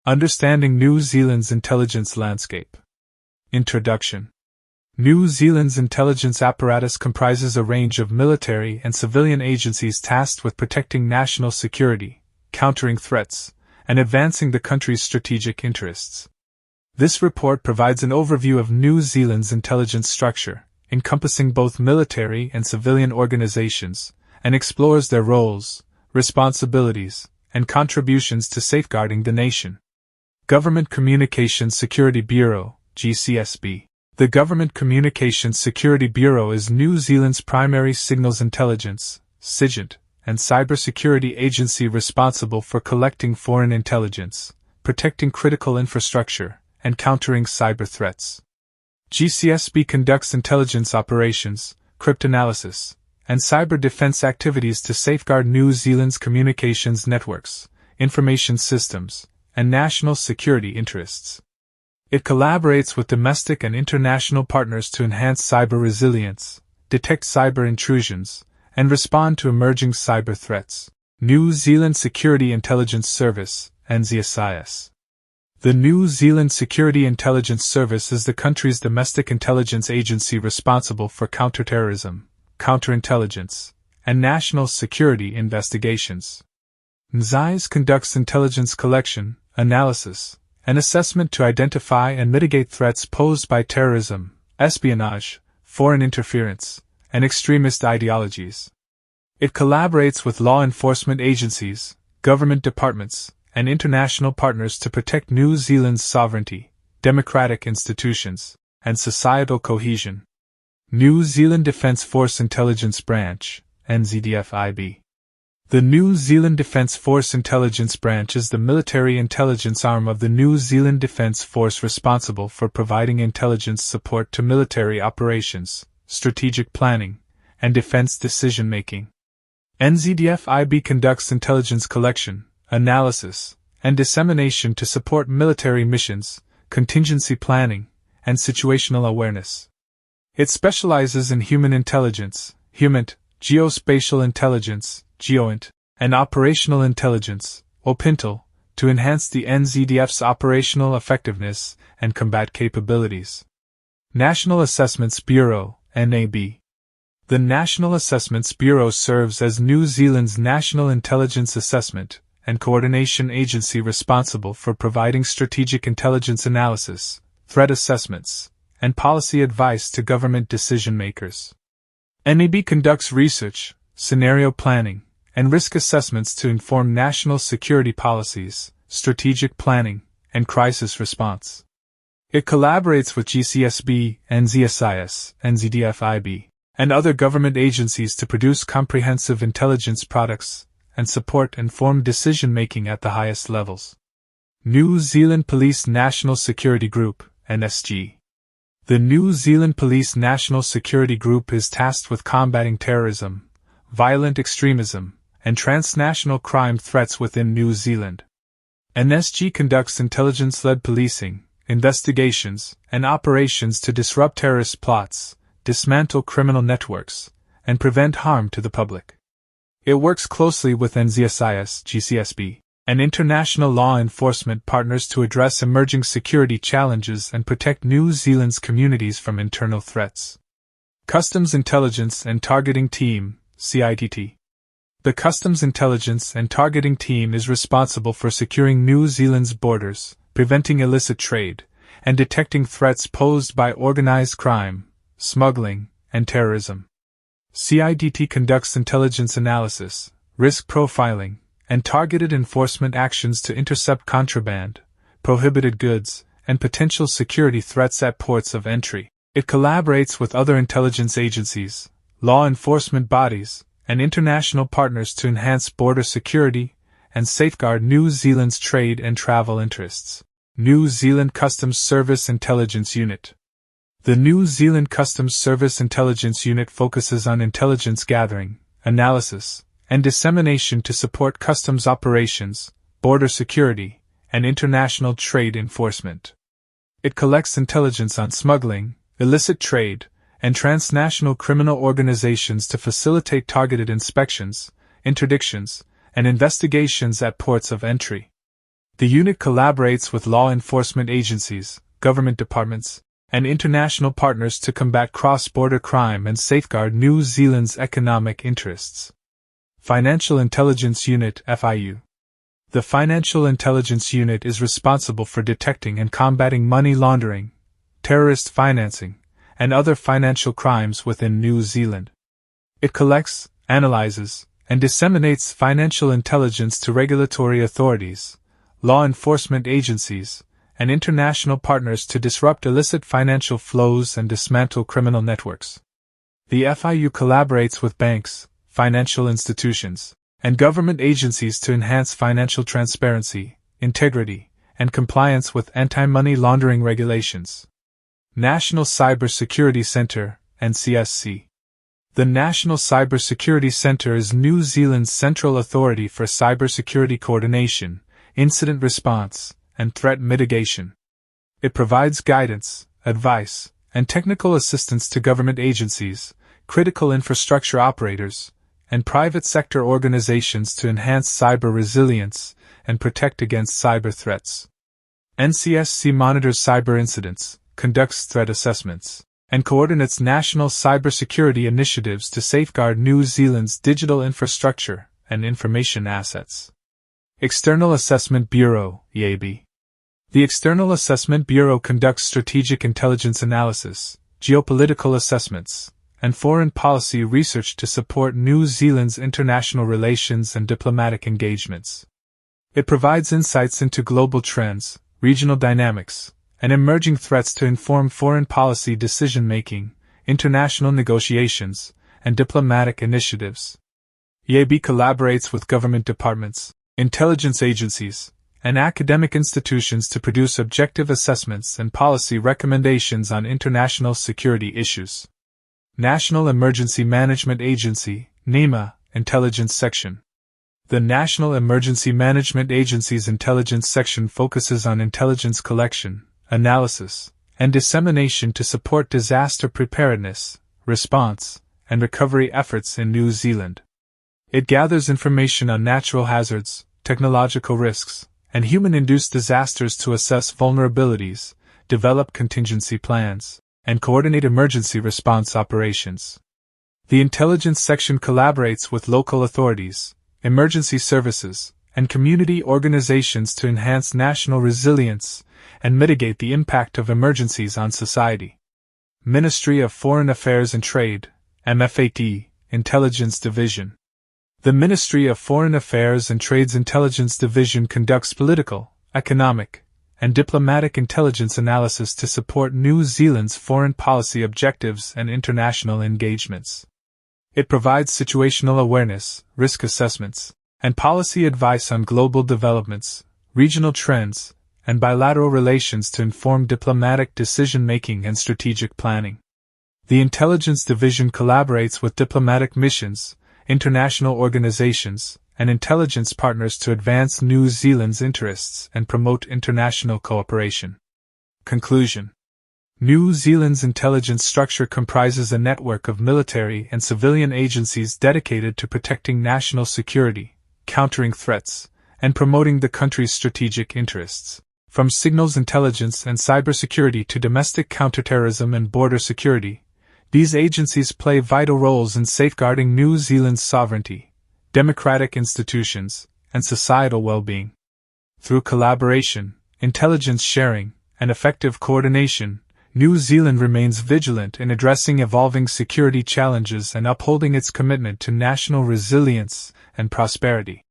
Understanding New Zealand's Intelligence Landscape. Introduction. New Zealand's intelligence apparatus comprises a range of military and civilian agencies tasked with protecting national security, countering threats, and advancing the country's strategic interests. This report provides an overview of New Zealand's intelligence structure, encompassing both military and civilian organizations, and explores their roles, responsibilities, and contributions to safeguarding the nation. Government Communications Security Bureau, GCSB. The Government Communications Security Bureau is New Zealand's primary signals intelligence, SIGINT, and cybersecurity agency responsible for collecting foreign intelligence, protecting critical infrastructure, and countering cyber threats. GCSB conducts intelligence operations, cryptanalysis, and cyber defense activities to safeguard New Zealand's communications networks, information systems, and national security interests. It collaborates with domestic and international partners to enhance cyber resilience, detect cyber intrusions, and respond to emerging cyber threats. New Zealand Security Intelligence Service, NZSIS. The New Zealand Security Intelligence Service is the country's domestic intelligence agency responsible for counterterrorism, counterintelligence, and national security investigations. NZSIS conducts intelligence collection, analysis, and assessment to identify and mitigate threats posed by terrorism, espionage, foreign interference, and extremist ideologies. It collaborates with law enforcement agencies, government departments, and international partners to protect New Zealand's sovereignty, democratic institutions, and societal cohesion. New Zealand Defence Force Intelligence Branch, NZDFIB. The New Zealand Defence Force Intelligence Branch is the military intelligence arm of the New Zealand Defence Force responsible for providing intelligence support to military operations, strategic planning, and defence decision-making. NZDFIB conducts intelligence collection, analysis, and dissemination to support military missions, contingency planning, and situational awareness. It specializes in human intelligence, HUMINT, geospatial intelligence, GEOINT, and operational intelligence, OPINTEL, to enhance the NZDF's operational effectiveness and combat capabilities. National Assessments Bureau, NAB. The National Assessments Bureau serves as New Zealand's national intelligence assessment and coordination agency responsible for providing strategic intelligence analysis, threat assessments, and policy advice to government decision-makers. NAB conducts research, scenario planning, and risk assessments to inform national security policies, strategic planning, and crisis response. It collaborates with GCSB, NZSIS, NZDFIB, and other government agencies to produce comprehensive intelligence products and support informed decision-making at the highest levels. New Zealand Police National Security Group, NSG. The New Zealand Police National Security Group is tasked with combating terrorism, violent extremism, and transnational crime threats within New Zealand. NSG conducts intelligence-led policing, investigations, and operations to disrupt terrorist plots, dismantle criminal networks, and prevent harm to the public. It works closely with NZSIS, GCSB, and international law enforcement partners to address emerging security challenges and protect New Zealand's communities from internal threats. Customs Intelligence and Targeting Team, CITT. The Customs Intelligence and Targeting Team is responsible for securing New Zealand's borders, preventing illicit trade, and detecting threats posed by organized crime, smuggling, and terrorism. CITT conducts intelligence analysis, risk profiling, and targeted enforcement actions to intercept contraband, prohibited goods, and potential security threats at ports of entry. It collaborates with other intelligence agencies, law enforcement bodies, and international partners to enhance border security and safeguard New Zealand's trade and travel interests. New Zealand Customs Service Intelligence Unit. The New Zealand Customs Service Intelligence Unit focuses on intelligence gathering, analysis, and dissemination to support customs operations, border security, and international trade enforcement. It collects intelligence on smuggling, illicit trade, and transnational criminal organizations to facilitate targeted inspections, interdictions, and investigations at ports of entry. The unit collaborates with law enforcement agencies, government departments, and international partners to combat cross-border crime and safeguard New Zealand's economic interests. Financial Intelligence Unit (FIU). The Financial Intelligence Unit is responsible for detecting and combating money laundering, terrorist financing, and other financial crimes within New Zealand. It collects, analyzes, and disseminates financial intelligence to regulatory authorities, law enforcement agencies, and international partners to disrupt illicit financial flows and dismantle criminal networks. The FIU collaborates with banks, financial institutions, and government agencies to enhance financial transparency, integrity, and compliance with anti-money laundering regulations. National Cyber Security Centre, NCSC. The National Cyber Security Centre is New Zealand's central authority for cybersecurity coordination, incident response, and threat mitigation. It provides guidance, advice, and technical assistance to government agencies, critical infrastructure operators, and private sector organizations to enhance cyber resilience and protect against cyber threats. NCSC monitors cyber incidents, conducts threat assessments, and coordinates national cybersecurity initiatives to safeguard New Zealand's digital infrastructure and information assets. External Assessment Bureau (EAB). The External Assessment Bureau conducts strategic intelligence analysis, geopolitical assessments, and foreign policy research to support New Zealand's international relations and diplomatic engagements. It provides insights into global trends, regional dynamics, and emerging threats to inform foreign policy decision-making, international negotiations, and diplomatic initiatives. EAB collaborates with government departments, intelligence agencies, and academic institutions to produce objective assessments and policy recommendations on international security issues. National Emergency Management Agency, NEMA, Intelligence Section. The National Emergency Management Agency's Intelligence Section focuses on intelligence collection, analysis, and dissemination to support disaster preparedness, response, and recovery efforts in New Zealand. It gathers information on natural hazards, technological risks, and human-induced disasters to assess vulnerabilities, develop contingency plans, and coordinate emergency response operations. The Intelligence Section collaborates with local authorities, emergency services, and community organizations to enhance national resilience and mitigate the impact of emergencies on society. Ministry of Foreign Affairs and Trade, MFAT, Intelligence Division. The Ministry of Foreign Affairs and Trade's Intelligence Division conducts political, economic, and diplomatic intelligence analysis to support New Zealand's foreign policy objectives and international engagements. It provides situational awareness, risk assessments, and policy advice on global developments, regional trends, and bilateral relations to inform diplomatic decision-making and strategic planning. The Intelligence Division collaborates with diplomatic missions, international organizations, and intelligence partners to advance New Zealand's interests and promote international cooperation. Conclusion. New Zealand's intelligence structure comprises a network of military and civilian agencies dedicated to protecting national security, countering threats, and promoting the country's strategic interests. From signals intelligence and cybersecurity to domestic counterterrorism and border security, these agencies play vital roles in safeguarding New Zealand's sovereignty, democratic institutions, and societal well-being. Through collaboration, intelligence sharing, and effective coordination, New Zealand remains vigilant in addressing evolving security challenges and upholding its commitment to national resilience and prosperity.